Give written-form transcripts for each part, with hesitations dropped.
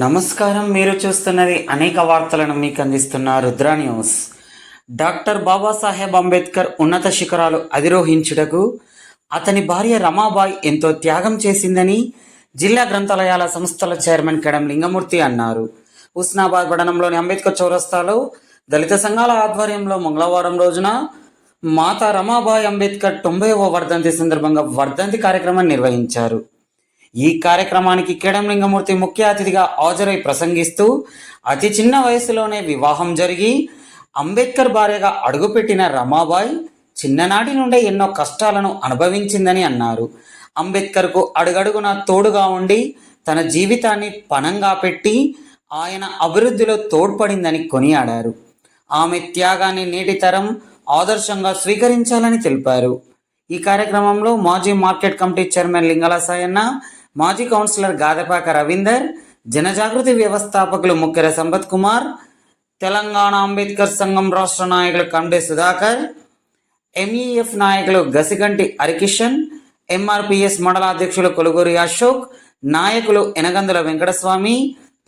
నమస్కారం. మీరు చూస్తున్నది అనేక వార్తలను మీకు అందిస్తున్న రుద్ర న్యూస్. డాక్టర్ బాబాసాహెబ్ అంబేద్కర్ ఉన్నత శిఖరాలు అధిరోహించుటకు అతని భార్య రమాబాయి ఎంతో త్యాగం చేసిందని జిల్లా గ్రంథాలయాల సంస్థల చైర్మన్ కెడం లింగమూర్తి అన్నారు. హుస్నాబాద్ పట్టణంలోని అంబేద్కర్ చౌరస్తాలో దళిత సంఘాల ఆధ్వర్యంలో మంగళవారం రోజున మాతా రమాబాయి అంబేద్కర్ 90వ వర్ధంతి సందర్భంగా వర్ధంతి కార్యక్రమాన్ని నిర్వహించారు. ఈ కార్యక్రమానికి కెడం లింగమూర్తి ముఖ్య అతిథిగా హాజరై ప్రసంగిస్తూ అతి చిన్న వయసులోనే వివాహం జరిగి అంబేద్కర్ భార్యగా అడుగుపెట్టిన రమాబాయి చిన్ననాటి నుండే ఎన్నో కష్టాలను అనుభవించిందని అన్నారు. అంబేద్కర్కు అడుగడుగున తోడుగా ఉండి తన జీవితాన్ని పణంగా పెట్టి ఆయన అభివృద్ధిలో తోడ్పడిందని కొనియాడారు. ఆమె త్యాగాన్ని నేటి తరం ఆదర్శంగా స్వీకరించాలని తెలిపారు. ఈ కార్యక్రమంలో మాజీ market committee chairman Lingala Sayanna, మాజీ కౌన్సిలర్ గాదెపాక రవీందర్, జనజాగృతి వ్యవస్థాపకులు ముక్కెర సంపత్ కుమార్, తెలంగాణ అంబేద్కర్ సంఘం రాష్ట్ర నాయకులు కండే సుధాకర్, ఎంఈఎఫ్ నాయకులు గసిగంటి హరికిషన్, ఎంఆర్పిఎస్ మండల అధ్యక్షులు కొలుగూరి అశోక్, నాయకులు ఎనగందుల వెంకటస్వామి,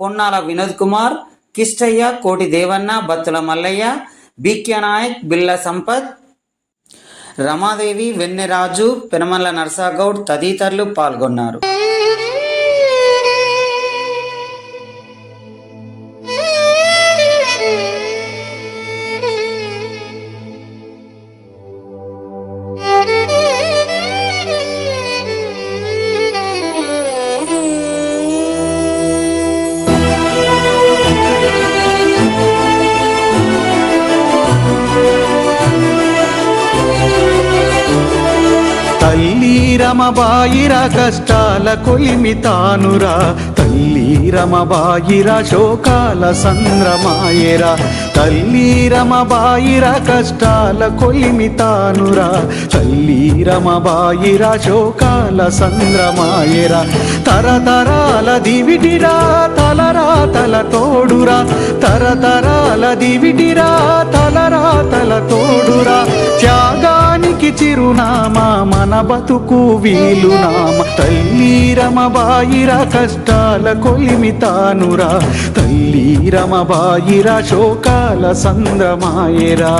పొన్నాల వినోద్ కుమార్, కిష్టయ్య, కోటి దేవన్న, బత్తుల మల్లయ్య, బీక్య నాయక్, బిల్ల సంపత్, రమాదేవి, వెన్నెరాజు, పెనమల్ల నర్సాగౌడ్ తదితరులు పాల్గొన్నారు. తల్లి రమబాయిరా కష్టాల కొలిమితానురా, తల్లి రమబాయిరా శోకాల సంద్రమాయరా, తల్లి రమబాయిరా కష్టాల కొలిమితానురా, తల్లి రమబాయిరా శోకాల సంద్రమాయరా, తరతరాల దివిటిరా తలరా తల తోడురా, తరతరాల దివిటిరా తలరా తల తోడురా, త్యాగానికి చిరునామా మన బతుకు వీలునామా, తల్లి రమబాయిరా కష్టాల కొలిమితానురా, తల్లి రమబాయిరా శోకాల సంద్రమాయరా.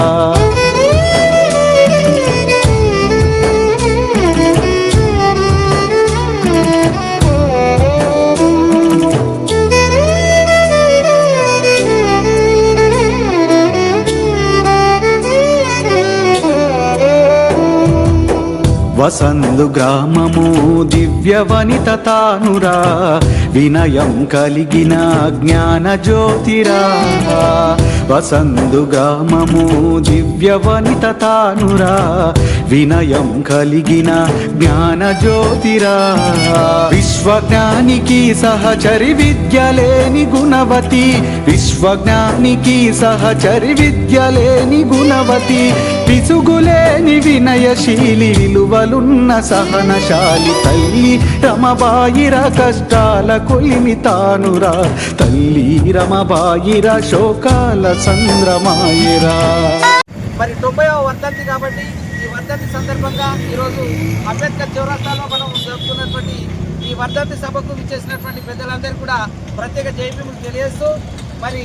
వసందు గ్రామము దివ్య వనిత తానురా, వినయం కలిగిన జ్ఞాన జ్యోతిరా, వసందు గ్రామము దివ్య వనిత తానురా, వినయం కలిగిన జ్ఞాన జ్యోతిరా, విశ్వజ్ఞానికి సహచరి విద్యలేని గుణవతి, విశ్వజ్ఞానికి సహచరి విద్యలేని గుణవతి, విసుగులేని వినయశీలి విలువలున్న సహనశాలి, తల్లి రమబాయిరా కష్టాల కొలిమితానురా, తల్లి రమబాయిరా శోకాల సంద్రమాయరా. మరి 90వ వర్ధంతి కాబట్టి ఈ వర్ధంతి సందర్భంగా ఈరోజు అంబేద్కర్ చౌరస్తాలో మనం జరుపుతున్నటువంటి ఈ వర్ధంతి సభకు విచ్చేసినటువంటి పెద్దలందరూ కూడా ప్రత్యేక జైభీములు తెలియజేస్తూ, మరి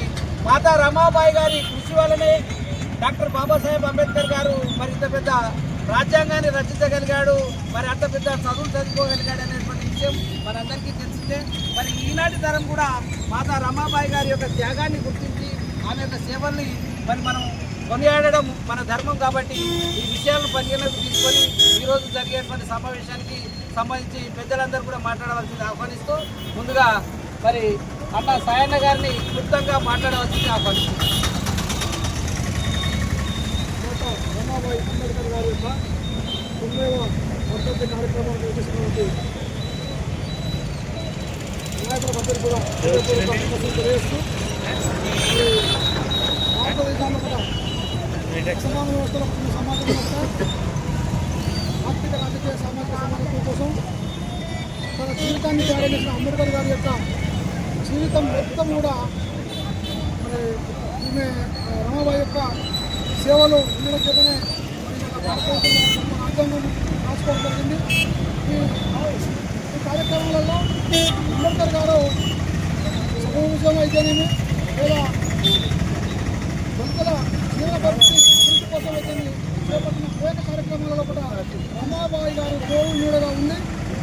మాతా రమాబాయి గారి కృషి వల్లనే డాక్టర్ బాబాసాహెబ్ అంబేద్కర్ గారు మరి ఇంత పెద్ద రాజ్యాంగాన్ని రచించగలిగాడు, మరి అంత పెద్ద చదువులు చదువుకోగలిగాడు అనేటువంటి విషయం మనందరికీ తెలిసిందే. మరి ఈనాటి తరం కూడా మాతా రమాబాయి గారి యొక్క త్యాగాన్ని గుర్తించి ఆమె యొక్క సేవల్ని మరి మనం కొనియాడడం మన ధర్మం. కాబట్టి ఈ విషయాలను పరిగణలోకి తీసుకొని ఈరోజు జరిగేటువంటి సమావేశానికి సంబంధించి పెద్దలందరూ కూడా మాట్లాడవలసింది ఆహ్వానిస్తూ, ముందుగా మరి అన్న సాయన్న గారిని క్లుప్తంగా మాట్లాడవలసింది ఆహ్వానిస్తుంది. రమాబాయి అంబేద్కర్ గారి యొక్క 90వ వర్ధంతి కార్యక్రమం నిర్వహిస్తున్నటువంటి నాయకులందరూ కూడా తెలియజేస్తూ, భారతదేశంలో కూడా సమాన వ్యవస్థలో సమాజ వ్యవస్థ ఆర్థిక రాజకీయ సామాజిక సమానత్వం కోసం తన జీవితాన్ని త్యాగం చేసిన అంబేద్కర్ గారి యొక్క జీవితం మొత్తం కూడా మరి ఈమె రమాబాయి యొక్క సేవలు ఉండడం చేతనే భారతదేశంలో రాజ్యాంగం రాసుకోవడం జరిగింది. ఈ కార్యక్రమాలలో అంబేద్కర్ గారు భూ విషయం అయితేనేమి లేదా దళితుల జీవన పరిస్థితి కృషి కోసం అయితేనే చేపట్టిన అనేక కార్యక్రమాలలో కూడా రమాబాయి గారు తోడు నీడగా ఉంది.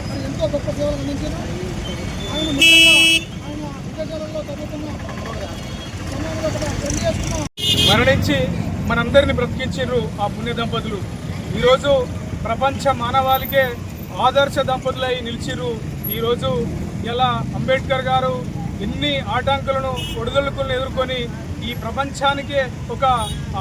మరి ఎంతో గొప్ప సేవలు అందించారు. ఆయన ముఖ్యంగా ఆయన విదేశాలలో చదువుతున్న సమయంలో కూడా పెళ్లి చేసుకున్న మరణించి మనందరిని బ్రతికించారు ఆ పుణ్య దంపతులు. ఈరోజు ప్రపంచ మానవాళికే ఆదర్శ దంపతులై నిలిచిరు. ఈరోజు ఇలా అంబేద్కర్ గారు ఎన్ని ఆటంకులను ఒడిదుడుకులను ఎదుర్కొని ఈ ప్రపంచానికే ఒక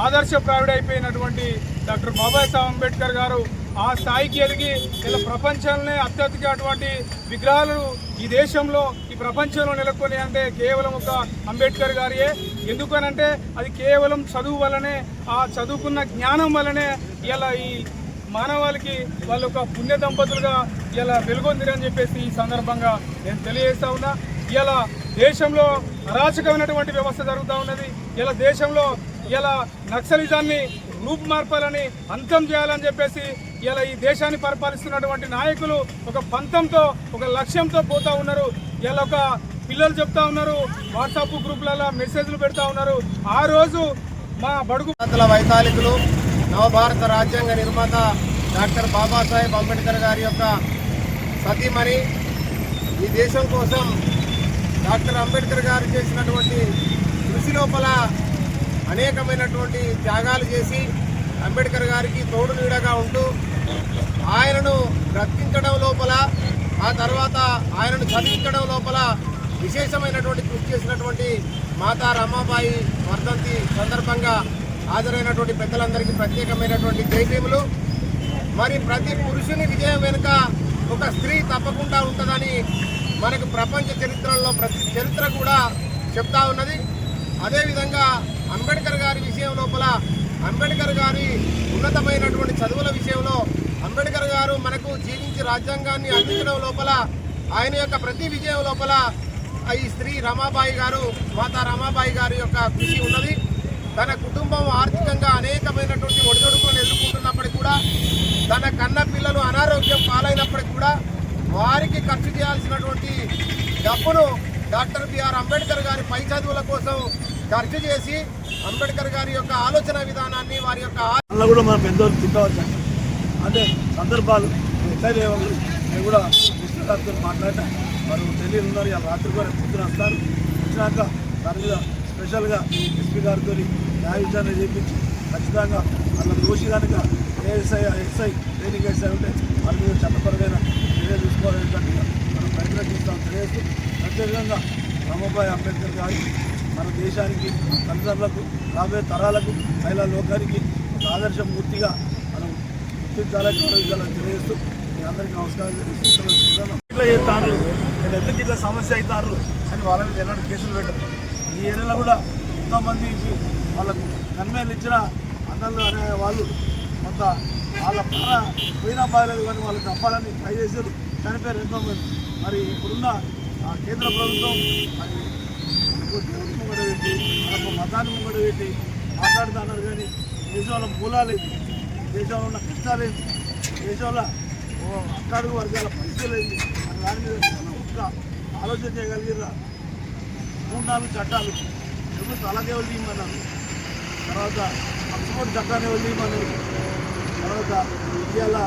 ఆదర్శప్రాయుడైపోయినటువంటి డాక్టర్ బాబాసాహెబ్ అంబేద్కర్ గారు ఆ స్థాయికి ఎదిగి ఇలా ప్రపంచంలోనే అత్యధిక అటువంటి విగ్రహాలు ఈ దేశంలో ఈ ప్రపంచంలో నెలకొని అంటే కేవలం ఒక అంబేద్కర్ గారియే. ఎందుకనంటే అది కేవలం చదువు వల్లనే, ఆ చదువుకున్న జ్ఞానం వల్లనే ఇలా ఈ మానవాళికి వాళ్ళు ఒక పుణ్య దంపతులుగా ఇలా వెలుగొందిరని చెప్పేసి ఈ సందర్భంగా నేను తెలియజేస్తా ఉన్నా. ఇలా దేశంలో అరాచకమైనటువంటి వ్యవస్థ జరుగుతూ ఉన్నది. ఇలా దేశంలో ఇలా నక్సలిజాన్ని రూపుమార్పాలని, అంతం చేయాలని చెప్పేసి ఇలా ఈ దేశాన్ని పరిపాలిస్తున్నటువంటి నాయకులు ఒక పంతంతో, ఒక లక్ష్యంతో పోతా ఉన్నారు. ఇలా ఒక పిల్లలు చెప్తా ఉన్నారు, వాట్సాప్ గ్రూపులలో మెసేజ్లు పెడతా ఉన్నారు. ఆ రోజు మా బడుగు వైతాళికులు నవభారత రాజ్యాంగ నిర్మాత డాక్టర్ బాబాసాహెబ్ అంబేద్కర్ గారి యొక్క సతీమణి ఈ దేశం కోసం డాక్టర్ అంబేద్కర్ గారు చేసినటువంటి కృషి లోపల అనేకమైనటువంటి త్యాగాలు చేసి అంబేద్కర్ గారికి తోడు నీడగా ఉంటూ ఆయనను బ్రతికించడం లోపల, ఆ తర్వాత ఆయనను చదివించడం లోపల విశేషమైనటువంటి కృషి చేసినటువంటి మాతా రమాబాయి వర్ధంతి సందర్భంగా హాజరైనటువంటి పెద్దలందరికీ ప్రత్యేకమైనటువంటి జైభీములు. మరి ప్రతి పురుషుని విజయం వెనుక ఒక స్త్రీ తప్పకుండా ఉంటుందని మనకు ప్రపంచ చరిత్రలో ప్రతి చరిత్ర కూడా చెప్తా ఉన్నది. అదేవిధంగా అంబేద్కర్ గారి విషయం లోపల, అంబేద్కర్ గారి ఉన్నతమైనటువంటి చదువుల విషయంలో, అంబేద్కర్ గారు మనకు జీవించి రాజ్యాంగాన్ని అందించడం లోపల, ఆయన యొక్క ప్రతి విజయం లోపల ఈ స్త్రీ రమాబాయి గారు, మాతా రమాబాయి గారి యొక్క కృషి ఉన్నది. తన కుటుంబం ఆర్థికంగా అనేకమైనటువంటి ఒడిదొడుకులను ఎదుర్కొంటున్నప్పటికీ కూడా, తన కన్న పిల్లలు అనారోగ్యం పాలైనప్పటికీ కూడా వారికి ఖర్చు చేయాల్సినటువంటి డబ్బును డాక్టర్ బిఆర్ అంబేద్కర్ గారి పై చదువుల కోసం ఖర్చు చేసి అంబేద్కర్ గారి యొక్క ఆలోచన విధానాన్ని, వారి యొక్క అలా కూడా మనం పెద్దవాళ్ళు తిట్టవచ్చు. అంటే సందర్భాలు ఎట్లయితే నేను కూడా కృష్ణ గారితో మాట్లాడినా వారు ఢిల్లీ ఉన్నారు. ఇలా రాత్రి కూడా పొద్దున వస్తారు. వచ్చినాక దాని మీద స్పెషల్గా ఎస్పీ గారితో న్యాయ విచారణ చేయించి ఖచ్చితంగా వాళ్ళ దోషి కనుక ఎస్ఐ ట్రైనింగ్ ఎస్ఐ ఉంటే వాళ్ళ మీద చట్టపరమైన చర్యలు తీసుకోవాలని మనం ప్రయత్నం చేస్తాం తెలియజేస్తూ, ప్రత్యేకంగా రమాబాయి అంబేద్కర్ గారి మన దేశానికి, తల్లిదండ్రులకు, రాబోయే తరాలకు, మహిళా లోకానికి ఒక ఆదర్శమూర్తిగా మనం గుర్తించాలని గౌరవించాలని తెలియజేస్తూ మీ అందరికీ నమస్కారం తెలియజేస్తున్నాను. ఇట్లా చేస్తారు, నేను ఎందుకు ఇట్లా సమస్య అవుతారు అని వాళ్ళ మీద ఎలాంటి కేసులు పెట్టారు. ఈ ఏరియాలో కూడా ఎంతోమంది వాళ్ళకు కన్వేలు ఇచ్చిన అన్నలు అనే వాళ్ళు కొంత వాళ్ళ ప్రాణ పోయినా బాగలేదు కానీ వాళ్ళకి చంపాలని ట్రై చేశారు, చనిపోయారు ఎంతోమంది. మరి ఇప్పుడున్న కేంద్ర ప్రభుత్వం మరి దేవుడి ముంగడ పెట్టి, మనకు మతాన్ని ముంగడ పెట్టి మాట్లాడుతున్నారు. కానీ దేశంలో మూలాలేంటి, దేశంలో ఉన్న కష్టాలేంటి, దేశంలో అట్టడుగు వర్గాల పరిస్థితులేంటి అని దాని మీద ఒక్క ఆలోచన చేయగలిగిన 3-4 చట్టాలు ఎప్పుడు తలకేవలు తీయమన్నారు. తర్వాత పక్షపోటు చట్టాన్ని వదిలేయమన్నారు. తర్వాత ఇవాళ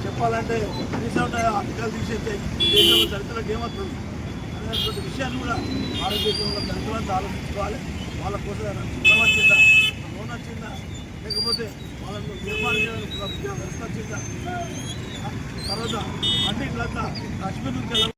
చెప్పాలంటే కనీసం అధికారులు తీసేస్తే దేశంలో దళితులకు ఏమవుతుంది అనేటువంటి విషయాన్ని కూడా భారతదేశంలో దళితులంతా ఆలోచించుకోవాలి. వాళ్ళ కోసం చిన్న వచ్చిందా, లోన్ వచ్చిందా, లేకపోతే వాళ్ళను నిర్మాణం చేయడానికి వ్యవస్థ వచ్చిందా. తర్వాత అన్నింటిలంతా కాశ్మీర్ నుంచి